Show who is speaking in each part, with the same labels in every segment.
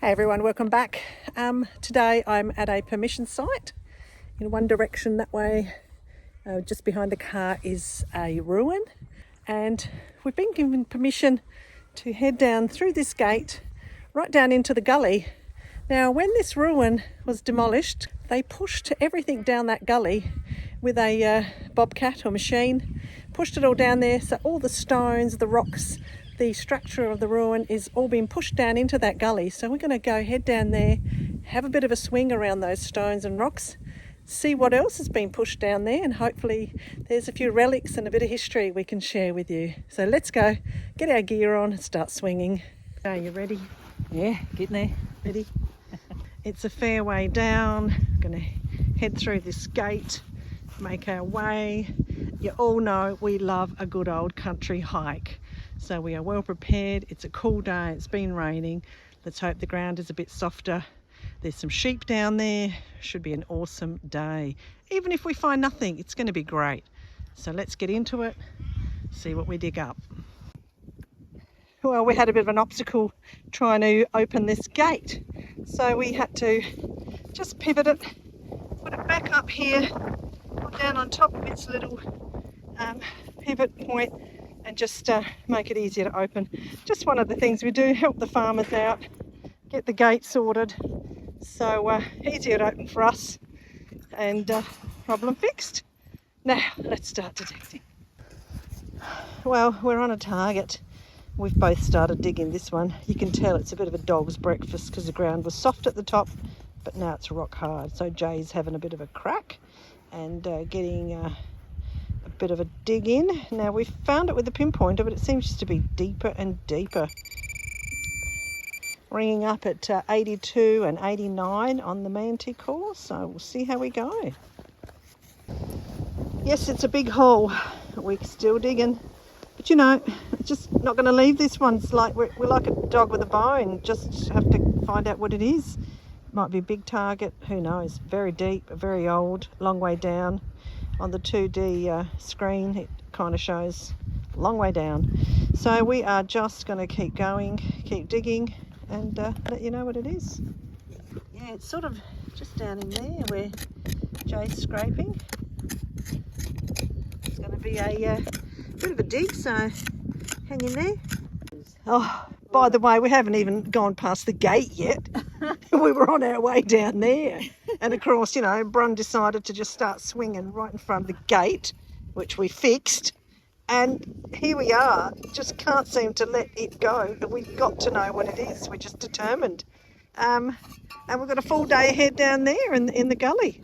Speaker 1: Hey everyone, welcome back. Today I'm at a permission site. In one direction that way, just behind the car is a ruin, and we've been given permission to head down through this gate right down into the gully. Now when this ruin was demolished, they pushed everything down that gully with a bobcat or machine, pushed it all down there, so all the stones, the rocks, the structure of the ruin is all being pushed down into that gully. So we're going to go head down there, have a bit of a swing around those stones and rocks, see what else has been pushed down there, and hopefully there's a few relics and a bit of history we can share with you. So let's go, get our gear on and start swinging. Are you ready?
Speaker 2: Yeah, getting there.
Speaker 1: Ready? It's a fair way down. We're going to head through this gate, make our way. You all know we love a good old country hike. So we are well prepared. It's a cool day, it's been raining. Let's hope the ground is a bit softer. There's some sheep down there. Should be an awesome day. Even if we find nothing, it's going to be great. So let's get into it, see what we dig up. Well, we had a bit of an obstacle trying to open this gate. So we had to just pivot it, put it back up here, put down on top of its little pivot point, and just make it easier to open. Just one of the things we do, help the farmers out, get the gate sorted, so easier to open for us, and problem fixed. Now let's start detecting. Well, we're on a target. We've both started digging this one. You can tell it's a bit of a dog's breakfast because the ground was soft at the top, but now it's rock hard. So Jay's having a bit of a crack and getting a bit of a dig in. Now we've found it with the pinpointer, but it seems to be deeper and deeper. Ringing up at 82 and 89 on the Manticore, so we'll see how we go. Yes, it's a big hole. We're still digging, but you know, just not going to leave this one. It's like we're like a dog with a bone. Just have to find out what it is. Might be a big target, who knows. Very deep, very old, long way down. On the 2D screen it kind of shows a long way down. So we are just going to keep going, keep digging, and let you know what it is. Yeah, it's sort of just down in there where Jay's scraping. It's going to be a bit of a dig, so hang in there. Oh, by the way, we haven't even gone past the gate yet. We were on our way down there. And of course, you know, Brun decided to just start swinging right in front of the gate, which we fixed. And here we are, just can't seem to let it go. But we've got to know what it is. We're just determined. And we've got a full day ahead down there in the gully.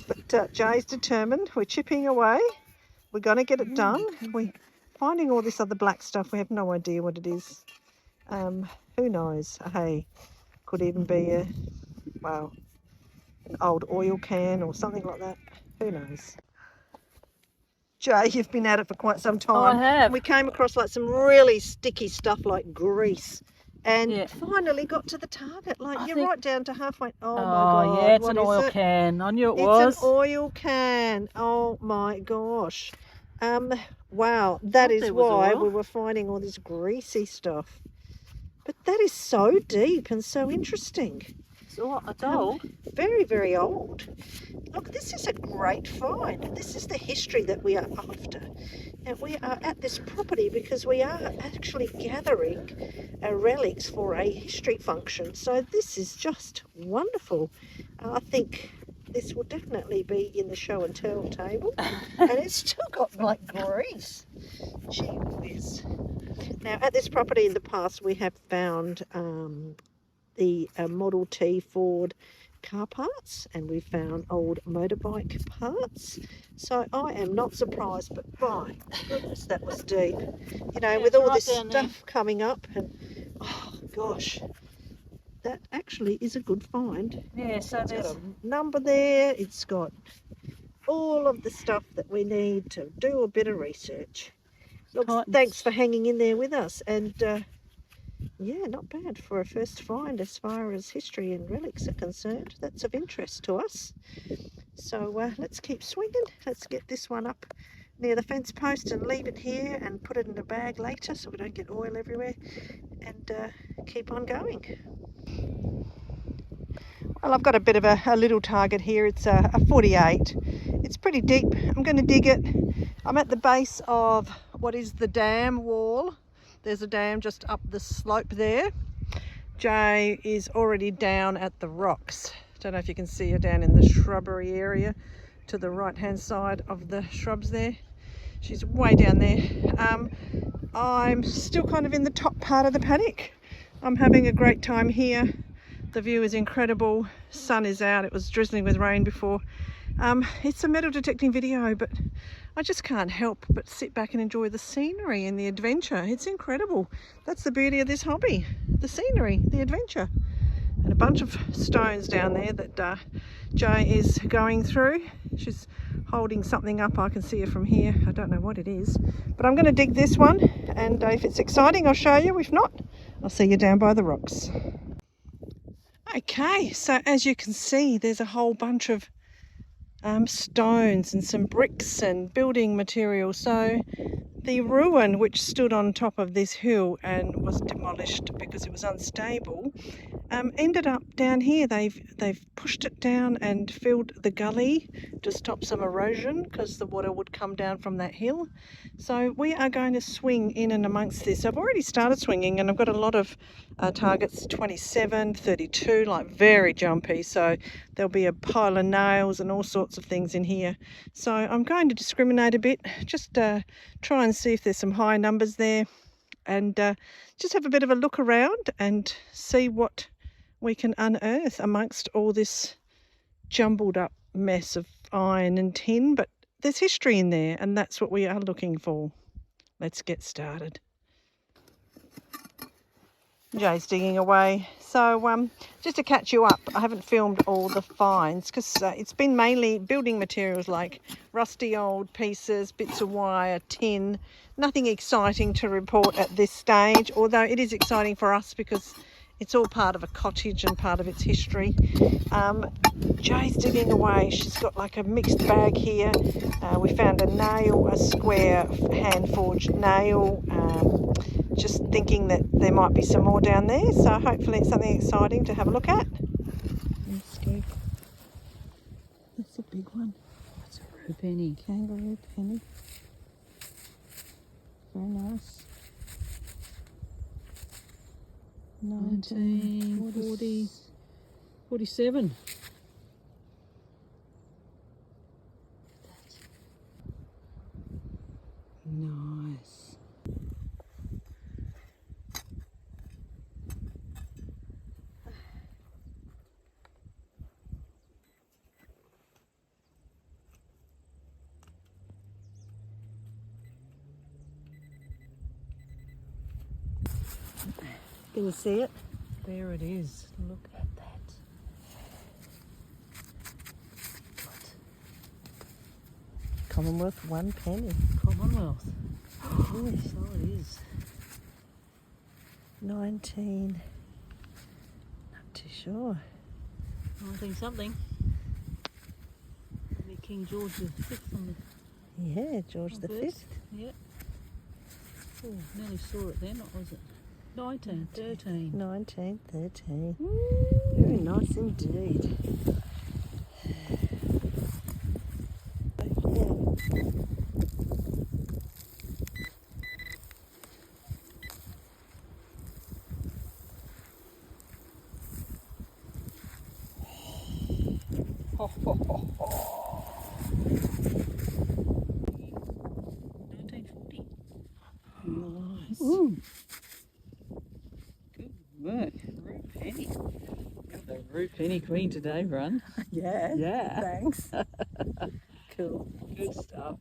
Speaker 1: But Jay's determined. We're chipping away. We're going to get it done. We're finding all this other black stuff. We have no idea what it is. Who knows? Hey, could even be an old oil can or something like that. Who knows? Jay, you've been at it for quite some time.
Speaker 2: Oh, I have.
Speaker 1: We came across like some really sticky stuff like grease, and finally got to the target. Like you're right down to halfway. Oh my God!
Speaker 2: Yeah, it's an oil can. I knew it was.
Speaker 1: It's an oil can. Oh my gosh! Wow, that is why we were finding all this greasy stuff. But that is so deep and so interesting.
Speaker 2: It's old.
Speaker 1: Very, very old. Look, this is a great find. This is the history that we are after. Now, we are at this property because we are actually gathering relics for a history function. So this is just wonderful. I think this will definitely be in the show and tell table. And it's still got like grease. Gee whiz. Now, at this property in the past, we have found the Model T Ford car parts, and we found old motorbike parts. So I am not surprised, but my goodness, that was deep. You know, with all this stuff coming up, and oh gosh, that actually is a good find.
Speaker 2: Yeah, so
Speaker 1: It's
Speaker 2: there's
Speaker 1: got a number there. It's got all of the stuff that we need to do a bit of research. Look, thanks for hanging in there with us, and yeah, not bad for a first find as far as history and relics are concerned. That's of interest to us. So let's keep swinging. Let's get this one up near the fence post and leave it here and put it in a bag later so we don't get oil everywhere, and keep on going. Well, I've got a bit of a little target here. It's a 48. It's pretty deep. I'm going to dig it. I'm at the base of what is the dam wall. There's a dam just up the slope there. Jay is already down at the rocks. Don't know if you can see her down in the shrubbery area to the right hand side of the shrubs there. She's way down there. I'm still kind of in the top part of the paddock. I'm having a great time here. The view is incredible. Sun is out. It was drizzling with rain before. It's a metal detecting video, but I just can't help but sit back and enjoy the scenery and the adventure. It's incredible. That's the beauty of this hobby. The scenery, the adventure. And a bunch of stones down there that Jay is going through. She's holding something up. I can see her from here. I don't know what it is, but I'm going to dig this one, and if it's exciting I'll show you. If not, I'll see you down by the rocks. Okay, so as you can see, there's a whole bunch of stones and some bricks and building material. So the ruin, which stood on top of this hill and was demolished because it was unstable, ended up down here. They've pushed it down and filled the gully to stop some erosion because the water would come down from that hill. So we are going to swing in and amongst this. I've already started swinging, and I've got a lot of targets, 27, 32, like very jumpy. So there'll be a pile of nails and all sorts of things in here. So I'm going to discriminate a bit, just try and see if there's some high numbers there, and just have a bit of a look around and see what we can unearth amongst all this jumbled up mess of iron and tin. But there's history in there, and that's what we are looking for. Let's get started. Jay's digging away. So just to catch you up, I haven't filmed all the finds because it's been mainly building materials like rusty old pieces, bits of wire, tin. Nothing exciting to report at this stage, although it is exciting for us because it's all part of a cottage and part of its history. Jay's digging away. She's got like a mixed bag here. We found a nail, a square hand-forged nail. Just thinking that there might be some more down there. So hopefully it's something exciting to have a look at. That's a big one.
Speaker 2: That's a rue penny.
Speaker 1: Kangaroo penny. Very nice.
Speaker 2: 1940, 47.
Speaker 1: Nice. Can you see it?
Speaker 2: There it is. Look at that.
Speaker 1: Commonwealth 1 penny.
Speaker 2: Commonwealth.
Speaker 1: Yes.
Speaker 2: So it is.
Speaker 1: 19. Not too sure.
Speaker 2: 19 something. Maybe King George V on the
Speaker 1: Yeah, George the
Speaker 2: first.
Speaker 1: 5th.
Speaker 2: Yep. Oh, nearly saw it then. What was it? 1913.
Speaker 1: 1913. Very nice indeed.
Speaker 2: Ho, ho, ho, ho. 1940.
Speaker 1: Nice.
Speaker 2: Ooh. Good work. Rue penny. Got the Rue penny queen today, Run.
Speaker 1: Yeah.
Speaker 2: Yeah.
Speaker 1: Thanks. Cool.
Speaker 2: Good stuff.